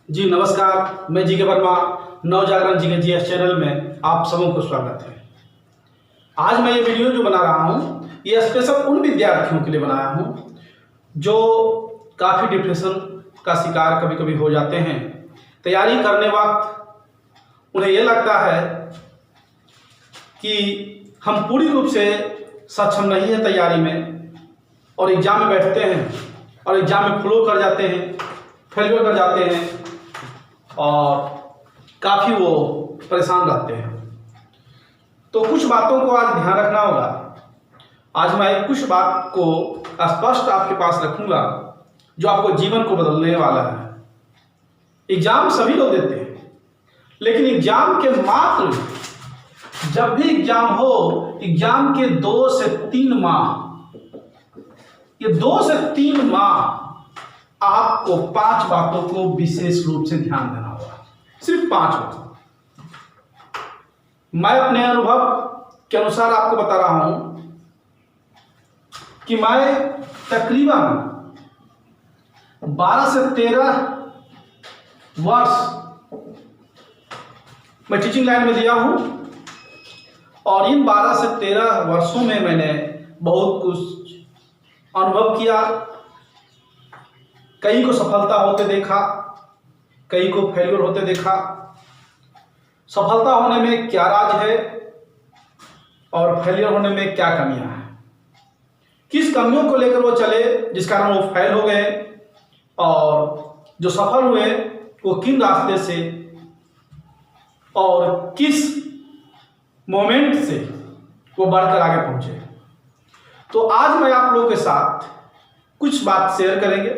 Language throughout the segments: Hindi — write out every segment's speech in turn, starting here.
जी नमस्कार, मैं जी के वर्मा नवजागरण जी के जीएस चैनल में आप सबों को स्वागत है। आज मैं ये वीडियो जो बना रहा हूँ ये स्पेशल उन विद्यार्थियों के लिए बनाया हूँ जो काफ़ी डिप्रेशन का शिकार कभी कभी हो जाते हैं। तैयारी करने वक्त उन्हें ये लगता है कि हम पूरी रूप से सक्षम नहीं है तैयारी में, और एग्ज़ाम में बैठते हैं और एग्ज़ाम में फ्लो कर जाते हैं, फेलियर कर जाते हैं और काफ़ी वो परेशान रहते हैं। तो कुछ बातों को आज ध्यान रखना होगा। आज मैं कुछ बात को स्पष्ट आपके पास रखूंगा जो आपको जीवन को बदलने वाला है। एग्जाम सभी लोग देते हैं, लेकिन एग्जाम के मात्र जब भी एग्जाम हो, एग्जाम के 2 से 3 माह, ये 2 से 3 माह आपको 5 बातों को विशेष रूप से ध्यान देना होगा। सिर्फ 5 बात। मैं अपने अनुभव के अनुसार आपको बता रहा हूं कि मैं तकरीबन 12 से 13 वर्ष मैं टीचिंग लाइन में दिया हूं, और इन 12 से 13 वर्षों में मैंने बहुत कुछ अनुभव किया। कई को सफलता होते देखा, कई को फेलियर होते देखा। सफलता होने में क्या राज है और फेलियर होने में क्या कमियां हैं, किस कमियों को लेकर वो चले जिस कारण वो फेल हो गए, और जो सफल हुए वो किन रास्ते से और किस मोमेंट से वो बढ़कर आगे पहुंचे। तो आज मैं आप लोगों के साथ कुछ बात शेयर करेंगे,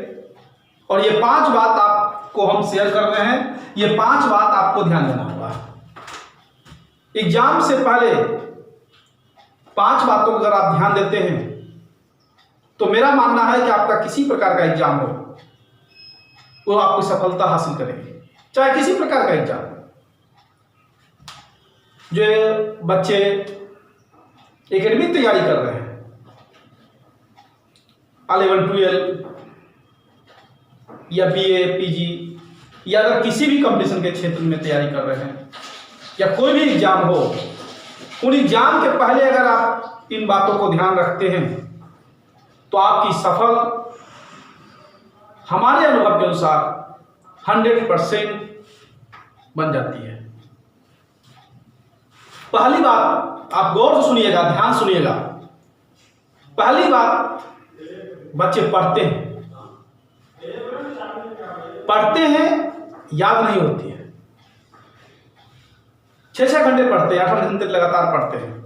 और ये 5 बात आपको हम शेयर कर रहे हैं। ये 5 बात आपको ध्यान देना होगा। एग्जाम से पहले 5 बातों को अगर आप ध्यान देते हैं तो मेरा मानना है कि आपका किसी प्रकार का एग्जाम हो वो आपको सफलता हासिल करेगी, चाहे किसी प्रकार का एग्जाम। जो बच्चे एकेडमिक तैयारी कर रहे हैं, 11, 12 या बीए, पीजी, या अगर किसी भी कंपटीशन के क्षेत्र में तैयारी कर रहे हैं, या कोई भी एग्जाम हो, उन एग्जाम के पहले अगर आप इन बातों को ध्यान रखते हैं तो आपकी सफल हमारे अनुभव के अनुसार 100% बन जाती है। पहली बात आप गौर से सुनिएगा, ध्यान सुनिएगा। पहली बात, बच्चे पढ़ते हैं, याद नहीं होती है। 6-6 घंटे पढ़ते हैं, 8-8 घंटे लगातार पढ़ते हैं।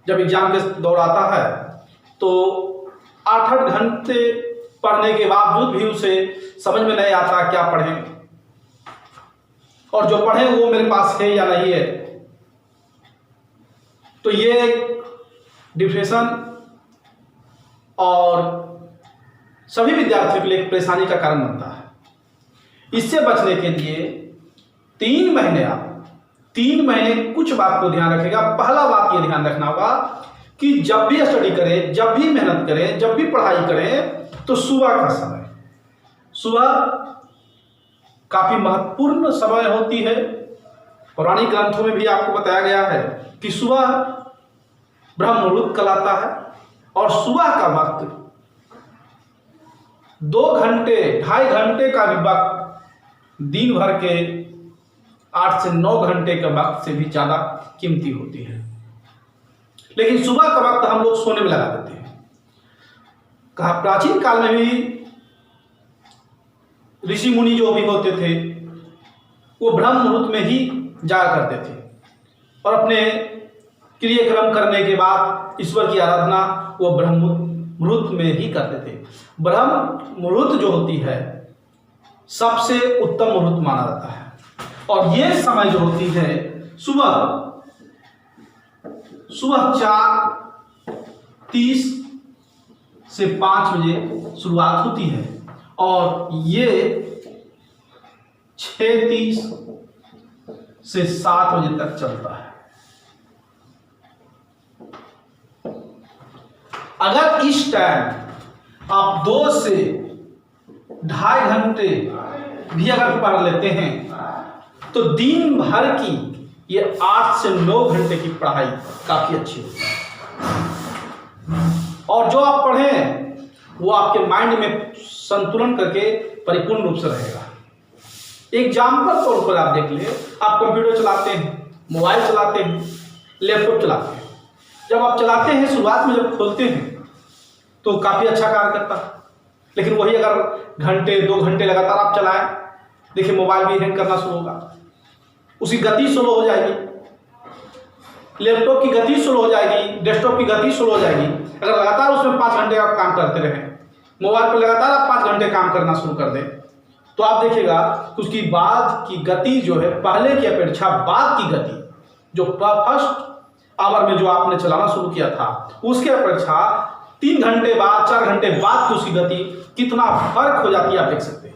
जब एग्जाम के दौर आता है तो 8-8 घंटे पढ़ने के बावजूद भी उसे समझ में नहीं आता क्या पढ़ें, और जो पढ़ें वो मेरे पास है या नहीं है। तो ये डिप्रेशन और सभी विद्यार्थियों के लिए एक परेशानी का कारण बनता है। इससे बचने के लिए 3 महीने कुछ बात को ध्यान रखेगा। पहला बात ये ध्यान रखना होगा कि जब भी स्टडी करें, जब भी मेहनत करें, जब भी पढ़ाई करें, तो सुबह का समय, सुबह काफी महत्वपूर्ण समय होती है। पौराणिक ग्रंथों में भी आपको बताया गया है कि सुबह ब्रह्म मुहूर्त कहलाता है, और सुबह का वक्त 2 घंटे 2.5 घंटे का भी वक्त दिन भर के 8 से 9 घंटे के वक्त से भी ज्यादा कीमती होती है। लेकिन सुबह का वक्त हम लोग सोने में लगा देते हैं। कहा प्राचीन काल में भी ऋषि मुनि जो भी होते थे वो ब्रह्म मुहूर्त में ही जाया करते थे, और अपने क्रियाक्रम करने के बाद ईश्वर की आराधना वो ब्रह्म मुहूर्त में ही करते थे। ब्रह्म मुहूर्त जो होती है सबसे उत्तम मुहूर्त माना जाता है, और ये समय जो होती है सुबह 4:30 से 5 बजे शुरुआत होती है, और ये 6:30 से 7 बजे तक चलता है। अगर इस टाइम आप 2 से 2.5 घंटे भी अगर पढ़ लेते हैं तो दिन भर की ये 8 से 9 घंटे की पढ़ाई काफी अच्छी होती है। और जो आप पढ़ें वो आपके माइंड में संतुलन करके परिपूर्ण रूप से रहेगा। एग्जाम्पल तौर पर आप देख ले, आप कंप्यूटर चलाते हैं, मोबाइल चलाते हैं, लैपटॉप चलाते हैं। जब आप चलाते हैं, शुरुआत में जब खोलते हैं तो काफ़ी अच्छा कार्य करता है, लेकिन वही अगर घंटे 2 घंटे लगातार आप चलाएं, देखिए मोबाइल भी हैंग करना शुरू होगा, उसकी गति स्लो हो जाएगी, लैपटॉप की गति स्लो हो जाएगी, डेस्कटॉप की गति स्लो हो जाएगी। अगर लगातार उसमें 5 घंटे आप काम करते रहें, मोबाइल पर लगातार आप 5 घंटे काम करना शुरू कर दें, तो आप देखिएगा उसकी बाद की गति जो है पहले की अपेक्षा बाद की गति जो फर्स्ट आवर में जो आपने चलाना शुरू किया था उसके अपेक्षा 3 घंटे बाद 4 घंटे बाद की उसकी गति कितना फर्क हो जाती है आप देख सकते हैं।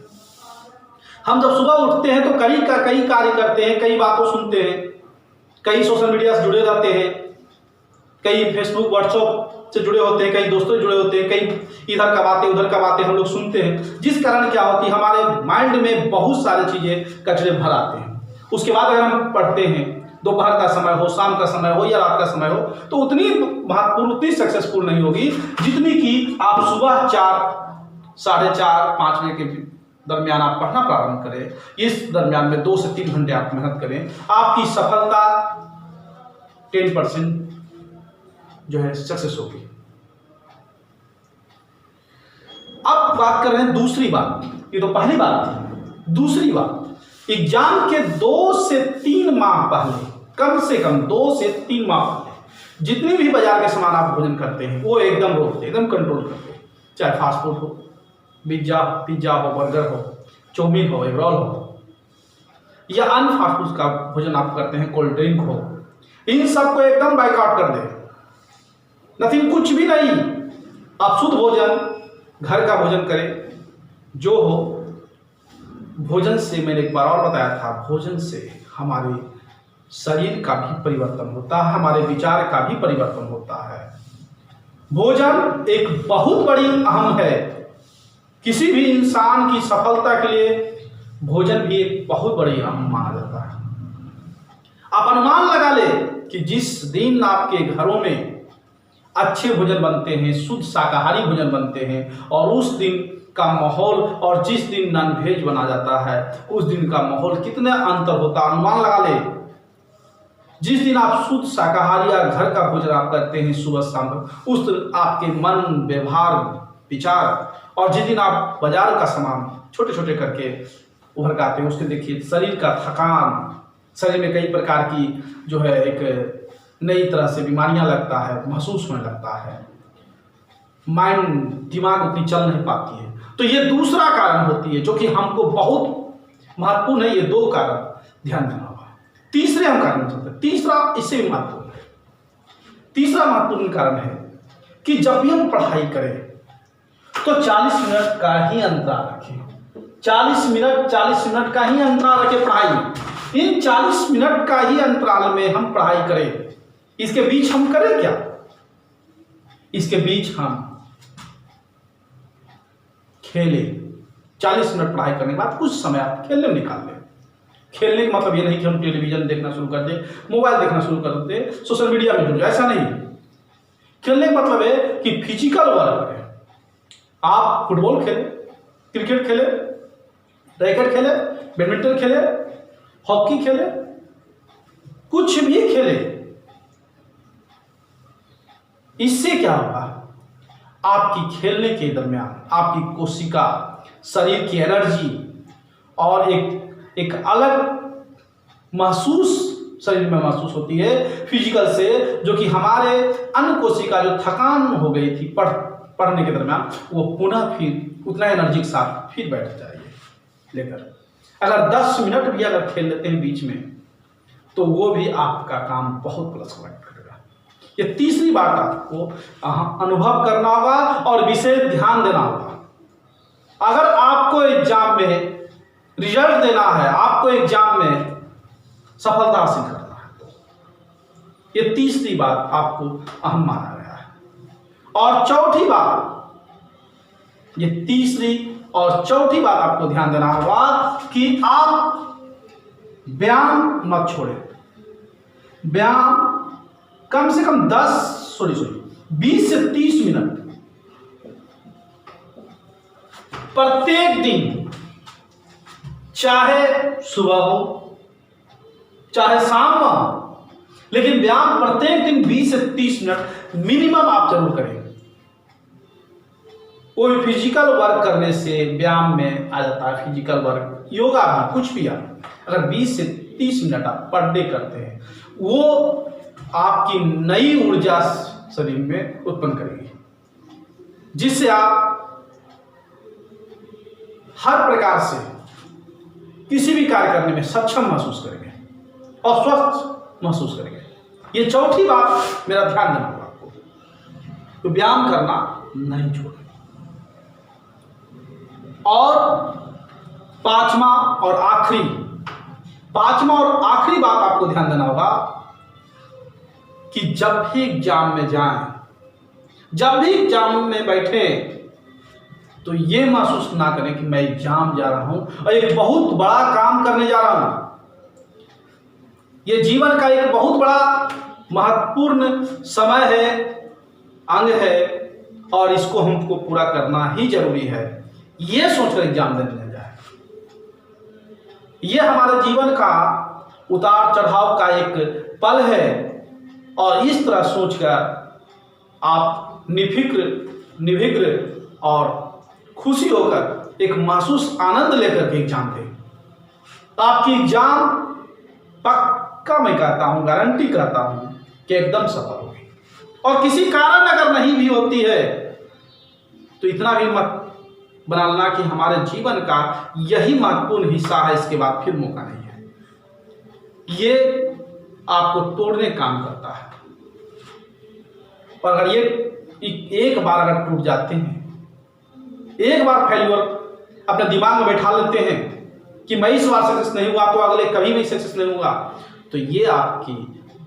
हम जब सुबह उठते हैं तो कई कार्य करते हैं, कई बातों सुनते हैं, कई सोशल मीडिया से जुड़े रहते हैं, कई फेसबुक व्हाट्सएप से जुड़े होते हैं, कई दोस्तों से जुड़े होते हैं, कई इधर का बातें उधर का बातें हम लोग सुनते हैं, जिस कारण क्या होती है हमारे माइंड में बहुत सारी चीज़ें कचरे भर आते हैं। उसके बाद अगर हम पढ़ते हैं, दोपहर का समय हो, शाम का समय हो या रात का समय हो, तो उतनी महत्वपूर्ण, उतनी सक्सेसफुल नहीं होगी जितनी कि आप सुबह 4, साढ़े 4, 5 बजे के दरमियान आप पढ़ना प्रारंभ करें। इस दरमियान में 2 से 3 घंटे आप मेहनत करें, आपकी सफलता 10% जो है सक्सेस होगी। अब बात कर रहे हैं दूसरी बात, ये तो पहली बात थी। दूसरी बात, एग्जाम के 2 से 3 माह पहले, कम से कम 2 से 3 माह पहले जितने भी बाजार के सामान आप भोजन करते हैं वो एकदम रोकते, एकदम कंट्रोल करते, चाहे फास्ट फूड हो, पिज्जा हो, बर्गर हो, चाउमीन हो, एग रोल हो या अन्य फास्ट फूड का भोजन आप करते हैं, कोल्ड ड्रिंक हो, इन सबको एकदम बाइकआउट कर दे। नथिंग, कुछ भी नहीं। आप शुद्ध भोजन, घर का भोजन करें जो हो। भोजन से, मैंने एक बार और बताया था, भोजन से हमारे शरीर का भी परिवर्तन होता है, हमारे विचार का भी परिवर्तन होता है। भोजन एक बहुत बड़ी अहम है, किसी भी इंसान की सफलता के लिए भोजन भी एक बहुत बड़ी अहम माना जाता है। आप अनुमान लगा ले कि जिस दिन आपके घरों में अच्छे भोजन बनते हैं, शुद्ध शाकाहारी भोजन बनते हैं, और उस दिन का माहौल और जिस दिन नॉनवेज बना जाता है उस दिन का माहौल कितना अंतर होता है, अनुमान लगा ले। जिस दिन आप शुद्ध शाकाहारी या घर का भोजन आप करते हैं सुबह शाम, उस दिन आपके मन, व्यवहार, विचार, और जिस दिन आप बाजार का सामान छोटे छोटे करके उभर के आते हैं, उसके देखिए शरीर का थकान, शरीर में कई प्रकार की जो है एक नई तरह से बीमारियां लगता है, महसूस होने लगता है, माइंड, दिमाग उतनी चल नहीं पाती है। तो ये दूसरा कारण होती है जो कि हमको बहुत महत्वपूर्ण है। ये 2 कारण ध्यान देना होगा। तीसरे हम कारण चलते हैं, तीसरा इससे भी महत्वपूर्ण है। तीसरा महत्वपूर्ण कारण है कि जब भी हम पढ़ाई करें तो 40 मिनट का ही अंतराल रखें। 40 मिनट का ही अंतराल रखें पढ़ाई में। इन 40 मिनट का ही अंतराल में हम पढ़ाई करें। इसके बीच हम करें क्या? इसके बीच हम खेले। 40 मिनट पढ़ाई करने के बाद कुछ समय आप खेलने में निकाल लें। खेलने का मतलब ये नहीं कि हम टेलीविजन देखना शुरू कर दें, मोबाइल देखना शुरू कर दें, सोशल मीडिया में जुड़ जाए, ऐसा नहीं। खेलने का मतलब है कि फिजिकल वर्क करें। आप फुटबॉल खेलें, क्रिकेट खेलें, रैकेट खेलें, बैडमिंटन खेलें, हॉकी खेलें, कुछ भी खेलें। इससे क्या होगा? आपकी खेलने के दरमियान आपकी कोशिका, शरीर की एनर्जी और एक अलग महसूस शरीर में महसूस होती है फिजिकल से, जो कि हमारे अन्य कोशिका जो थकान हो गई थी पढ़ने के दरमियान, वो पुनः फिर उतना एनर्जी के साथ फिर बैठ जाएगी लेकर। अगर 10 मिनट भी अगर खेल लेते हैं बीच में, तो वो भी आपका काम बहुत प्लस पॉइंट करेगा। ये तीसरी बात आपको अनुभव करना होगा और विशेष ध्यान देना होगा। अगर आपको एग्जाम में रिजल्ट देना है, आपको एग्जाम में सफलता हासिल करना है, तो ये तीसरी बात आपको अहम माना गया है। और चौथी बात, ये तीसरी और चौथी बात आपको ध्यान देना होगा कि आप व्यायाम मत छोड़ें। व्यायाम कम से कम 20 से 30 मिनट प्रत्येक दिन, चाहे सुबह हो चाहे शाम हो, लेकिन व्यायाम प्रत्येक दिन 20 से 30 मिनट मिनिमम आप जरूर करें। कोई फिजिकल वर्क करने से व्यायाम में आ जाता है। फिजिकल वर्क, योगा भी, कुछ भी आप अगर 20 से 30 मिनट आप पर डे करते हैं, वो आपकी नई ऊर्जा शरीर में उत्पन्न करेगी, जिससे आप हर प्रकार से किसी भी कार्य करने में सक्षम महसूस करेंगे और स्वस्थ महसूस करेंगे। ये चौथी बात मेरा ध्यान देना होगा आपको, तो व्यायाम करना नहीं छोड़ें। और पांचवा और आखिरी बात आपको ध्यान देना होगा कि जब भी एग्जाम में जाएं, जब भी एग्जाम में बैठे, तो ये महसूस ना करें कि मैं एग्जाम जा रहा हूं और एक बहुत बड़ा काम करने जा रहा हूं। ये जीवन का एक बहुत बड़ा महत्वपूर्ण समय है, अंग है, और इसको हमको पूरा करना ही जरूरी है। ये सोचकर एग्जाम देने जाए। ये हमारे जीवन का उतार चढ़ाव का एक पल है, और इस तरह सोचकर आप निर्विघ्न और खुशी होकर एक महसूस आनंद लेकर के एग्जाम दें। आपकी एग्जाम पक्का मैं कहता हूं, गारंटी कहता हूं कि एकदम सफल होगी। और किसी कारण अगर नहीं भी होती है तो इतना भी मत बना लेना कि हमारे जीवन का यही महत्वपूर्ण हिस्सा है, इसके बाद फिर मौका नहीं है। ये आपको तोड़ने काम करता है, और अगर ये एक बार अगर टूट जाते हैं, एक बार फेल्यूर अपने दिमाग में बैठा लेते हैं कि मैं इस बार सक्सेस नहीं हुआ तो अगले कभी भी सक्सेस नहीं हुआ, तो ये आपकी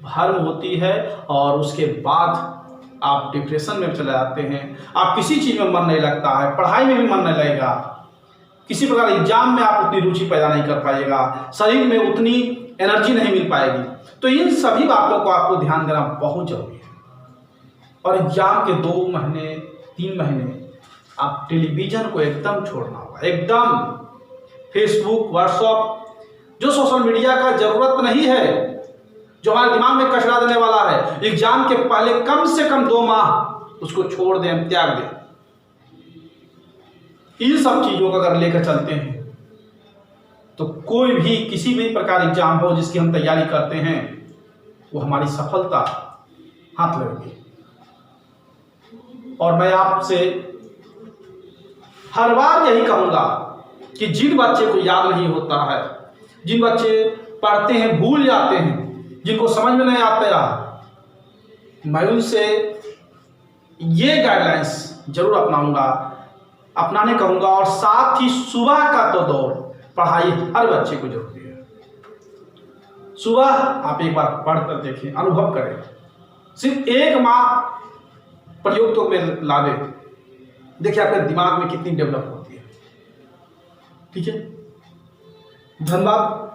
भ्रम होती है, और उसके बाद आप डिप्रेशन में चले जाते हैं। आप किसी चीज में मन नहीं लगता है, पढ़ाई में भी मन नहीं लगेगा, किसी प्रकार एग्जाम में आप उतनी रुचि पैदा नहीं कर पाइएगा, शरीर में उतनी एनर्जी नहीं मिल पाएगी। तो इन सभी बातों को आपको ध्यान देना बहुत जरूरी है। और एग्जाम के 2 महीने 3 महीने आप टेलीविजन को एकदम छोड़ना होगा, एकदम। फेसबुक, व्हाट्सएप, जो सोशल मीडिया का जरूरत नहीं है, जो हमारे दिमाग में कचरा देने वाला है, एग्जाम के पहले कम से कम 2 माह उसको छोड़ दें, त्याग दें। इन सब चीजों को अगर लेकर चलते हैं तो कोई भी किसी भी प्रकार एग्जाम हो जिसकी हम तैयारी करते हैं, वो हमारी सफलता हाथ लगेगी। और मैं आपसे हर बार यही कहूंगा कि जिन बच्चे को याद नहीं होता है, जिन बच्चे पढ़ते हैं भूल जाते हैं, जिनको समझ में नहीं आता, मैं उनसे ये गाइडलाइंस जरूर अपनाने कहूंगा। और साथ ही सुबह का तो दौर पढ़ाई हर बच्चे को जरूरी है। सुबह आप एक बार पढ़ कर देखें, अनुभव करें, सिर्फ 1 माह प्रयोग तो में लावे, देखिए आपके दिमाग में कितनी डेवलप होती है। ठीक है, धन्यवाद।